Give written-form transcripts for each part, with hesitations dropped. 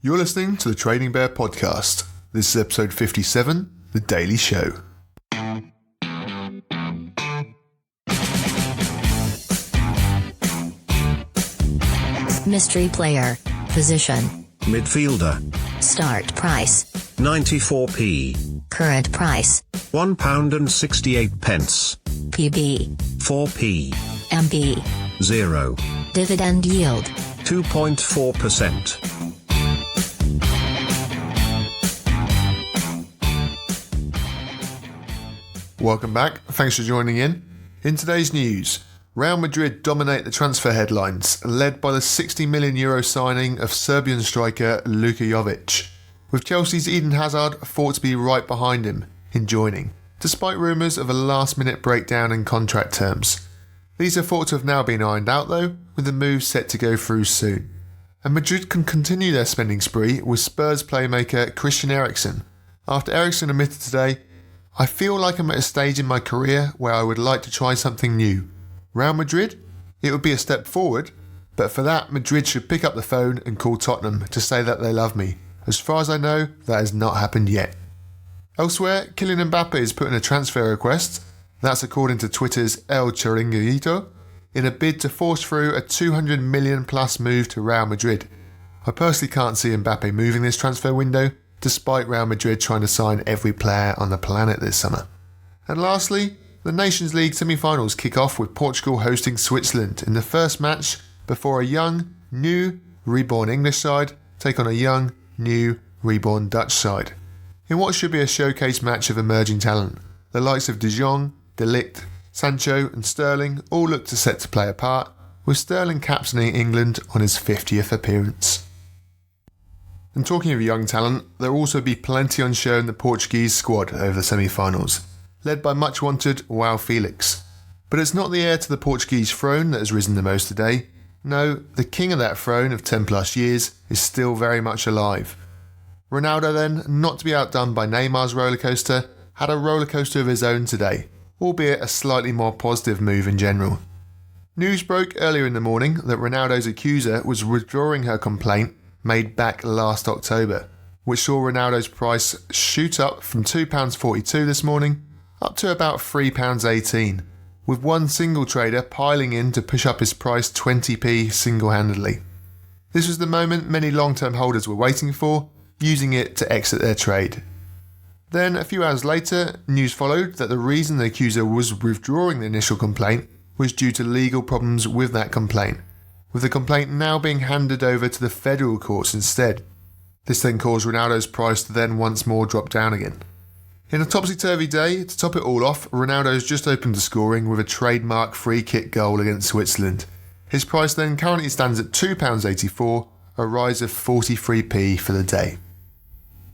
You're listening to the Trading Bear podcast. This is episode 57, The Daily Show. Mystery player. Position. Midfielder. Start price. 94p. Current price. £1.68. PB. 4p. MB. 0. Dividend yield. 2.4%. Welcome back. Thanks for joining in. In today's news, Real Madrid dominate the transfer headlines, led by the €60 million signing of Serbian striker Luka Jovic, with Chelsea's Eden Hazard thought to be right behind him in joining, despite rumours of a last-minute breakdown in contract terms. These are thought to have now been ironed out though, with the move set to go through soon. And Madrid can continue their spending spree with Spurs playmaker Christian Eriksen, after Eriksen admitted today, "I feel like I'm at a stage in my career where I would like to try something new. Real Madrid? It would be a step forward, but for that Madrid should pick up the phone and call Tottenham to say that they love me. As far as I know, that has not happened yet." Elsewhere, Kylian Mbappe has put in a transfer request, that's according to Twitter's El Chiringuito, in a bid to force through a $200 million plus move to Real Madrid. I personally can't see Mbappe moving this transfer window, despite Real Madrid trying to sign every player on the planet this summer. And lastly, the Nations League semi-finals kick off with Portugal hosting Switzerland in the first match before a young, new, reborn English side take on a young, new, reborn Dutch side. In what should be a showcase match of emerging talent, the likes of De Jong, De Ligt, Sancho and Sterling all look to set to play a part, with Sterling captaining England on his 50th appearance. And talking of young talent, there will also be plenty on show in the Portuguese squad over the semi-finals, led by much wanted João Felix. But it's not the heir to the Portuguese throne that has risen the most today. No, the king of that throne of 10 plus years is still very much alive. Ronaldo then, not to be outdone by Neymar's rollercoaster, had a rollercoaster of his own today, albeit a slightly more positive move in general. News broke earlier in the morning that Ronaldo's accuser was withdrawing her complaint made back last October, which saw Ronaldo's price shoot up from £2.42 this morning up to about £3.18, with one single trader piling in to push up his price 20p single-handedly. This was the moment many long-term holders were waiting for, using it to exit their trade. Then, a few hours later, news followed that the reason the accuser was withdrawing the initial complaint was due to legal problems with that complaint, with the complaint now being handed over to the federal courts instead. This then caused Ronaldo's price to then once more drop down again. In a topsy-turvy day, to top it all off, Ronaldo's just opened to scoring with a trademark free-kick goal against Switzerland. His price then currently stands at £2.84, a rise of 43p for the day.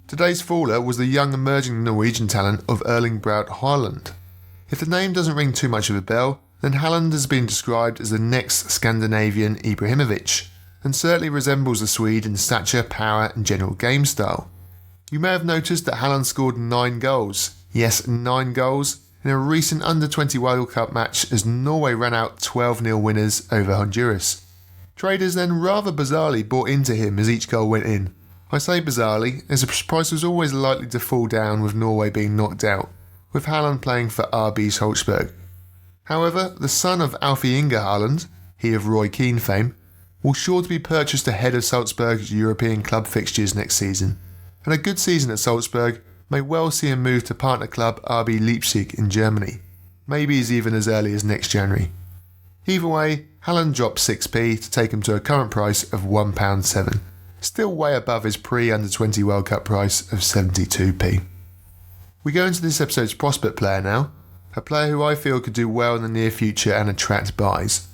Today's faller was the young emerging Norwegian talent of Erling Braut-Haland. If the name doesn't ring too much of a bell, then Haaland has been described as the next Scandinavian Ibrahimovic, and certainly resembles the Swede in stature, power and general game style. You may have noticed that Haaland scored 9 goals, yes 9 goals, in a recent Under-20 World Cup match as Norway ran out 12-0 winners over Honduras. Traders then rather bizarrely bought into him as each goal went in. I say bizarrely, as his price was always likely to fall down with Norway being knocked out, with Haaland playing for RB Salzburg. However, the son of Alfie Inge Haaland, he of Roy Keane fame, will sure to be purchased ahead of Salzburg's European club fixtures next season, and a good season at Salzburg may well see him move to partner club RB Leipzig in Germany, maybe even as early as next January. Either way, Haaland dropped 6p to take him to a current price of £1.07, still way above his pre-Under-20 World Cup price of 72p. We go into this episode's prospect player now, a player who I feel could do well in the near future and attract buys.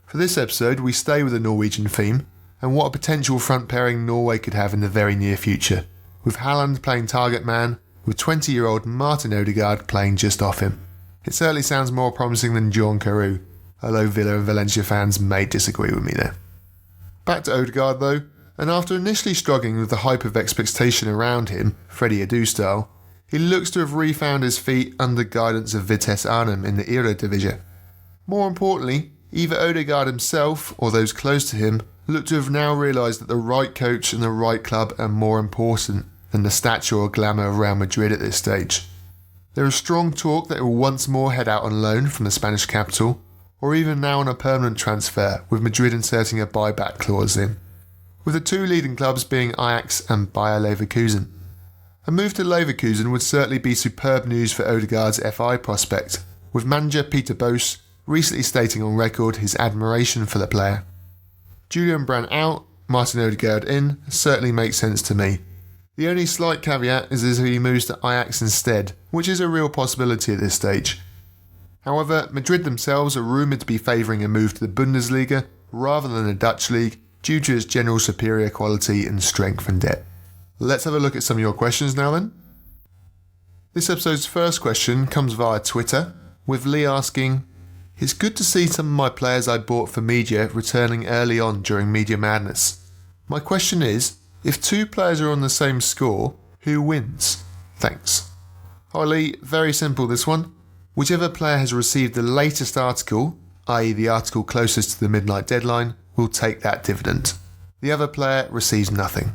For this episode, we stay with the Norwegian theme and what a potential front pairing Norway could have in the very near future, with Haaland playing target man, with 20-year-old Martin Odegaard playing just off him. It certainly sounds more promising than John Carew, although Villa and Valencia fans may disagree with me there. Back to Odegaard though, and after initially struggling with the hype of expectation around him, Freddie Adu style, he looks to have refound his feet under guidance of Vitesse Arnhem in the Eredivisie. More importantly, either Odegaard himself or those close to him look to have now realised that the right coach and the right club are more important than the stature or glamour of Real Madrid at this stage. There is strong talk that it will once more head out on loan from the Spanish capital, or even now on a permanent transfer, with Madrid inserting a buyback clause in, with the two leading clubs being Ajax and Bayer Leverkusen. A move to Leverkusen would certainly be superb news for Odegaard's FI prospect, with manager Peter Bosz recently stating on record his admiration for the player. Julian Brandt out, Martin Odegaard in, certainly makes sense to me. The only slight caveat is if he moves to Ajax instead, which is a real possibility at this stage. However, Madrid themselves are rumoured to be favouring a move to the Bundesliga rather than the Dutch league due to its general superior quality and strength and depth. Let's have a look at some of your questions now then. This episode's first question comes via Twitter, with Lee asking, "It's good to see some of my players I bought for media returning early on during Media Madness. My question is, if two players are on the same score, who wins? Thanks." Hi Lee, very simple this one. Whichever player has received the latest article, i.e. the article closest to the midnight deadline, will take that dividend. The other player receives nothing.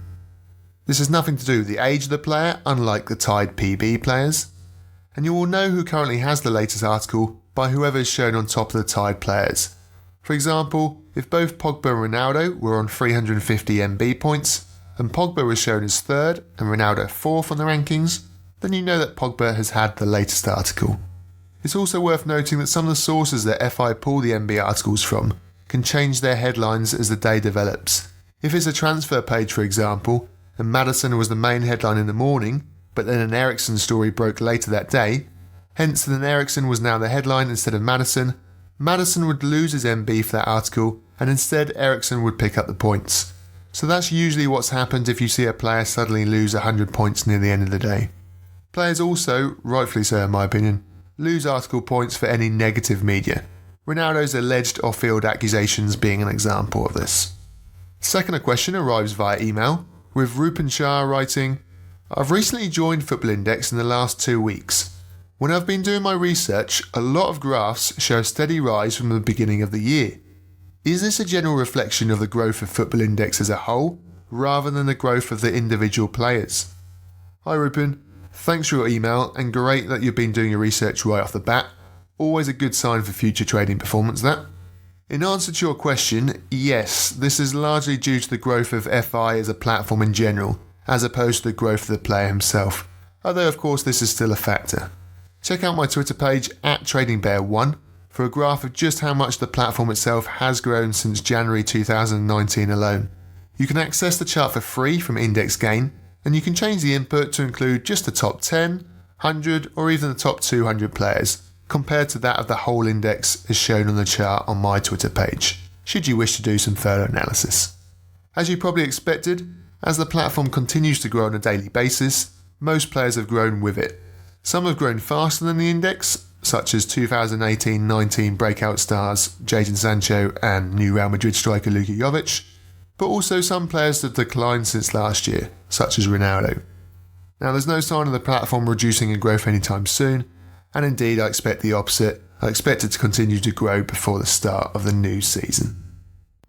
This has nothing to do with the age of the player, unlike the tied PB players, and you will know who currently has the latest article by whoever is shown on top of the tied players. For example, if both Pogba and Ronaldo were on 350 MB points, and Pogba was shown as third and Ronaldo fourth on the rankings, then you know that Pogba has had the latest article. It's also worth noting that some of the sources that FI pull the MB articles from can change their headlines as the day develops. If it's a transfer page, for example, and Maddison was the main headline in the morning, but then an Eriksen story broke later that day, hence then Eriksen was now the headline instead of Maddison, Maddison would lose his MB for that article, and instead Eriksen would pick up the points. So that's usually what's happened if you see a player suddenly lose 100 points near the end of the day. Players also, rightfully so in my opinion, lose article points for any negative media, Ronaldo's alleged off-field accusations being an example of this. Second question arrives via email, with Rupen Shah writing, "I've recently joined Football Index in the last 2 weeks. When I've been doing my research, a lot of graphs show a steady rise from the beginning of the year. Is this a general reflection of the growth of Football Index as a whole, rather than the growth of the individual players?" Hi Rupen, thanks for your email and great that you've been doing your research right off the bat. Always a good sign for future trading performance that. In answer to your question, yes, this is largely due to the growth of FI as a platform in general, as opposed to the growth of the player himself, although of course this is still a factor. Check out my Twitter page at TradingBear1 for a graph of just how much the platform itself has grown since January 2019 alone. You can access the chart for free from Index Gain, and you can change the input to include just the top 10, 100 or even the top 200 players, compared to that of the whole index as shown on the chart on my Twitter page, should you wish to do some further analysis. As you probably expected, as the platform continues to grow on a daily basis, most players have grown with it. Some have grown faster than the index, such as 2018-19 breakout stars Jadon Sancho and new Real Madrid striker Luka Jovic, but also some players have declined since last year, such as Ronaldo. Now there's no sign of the platform reducing in growth anytime soon, and indeed I expect the opposite. I expect it to continue to grow before the start of the new season.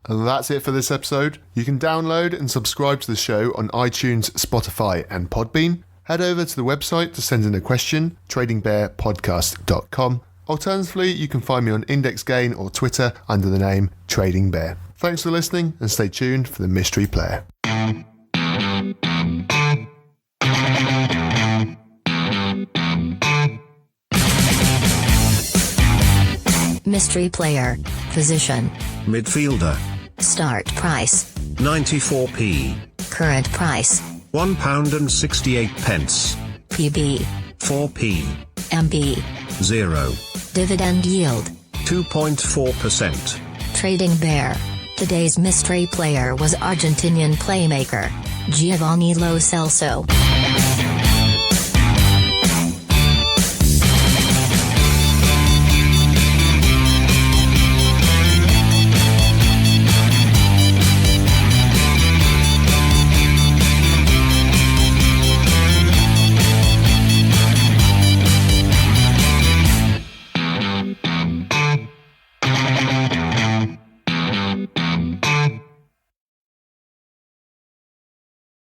And that's it for this episode. You can download and subscribe to the show on iTunes, Spotify and Podbean. Head over to the website to send in a question, tradingbearpodcast.com. Alternatively, you can find me on Index Gain or Twitter under the name Trading Bear. Thanks for listening and stay tuned for the mystery player. Mystery player. Position. Midfielder. Start price. 94p. Current price. £1.68. PB. 4p. MB. 0. Dividend yield. 2.4%. Trading Bear. Today's mystery player was Argentinian playmaker Giovanni Lo Celso.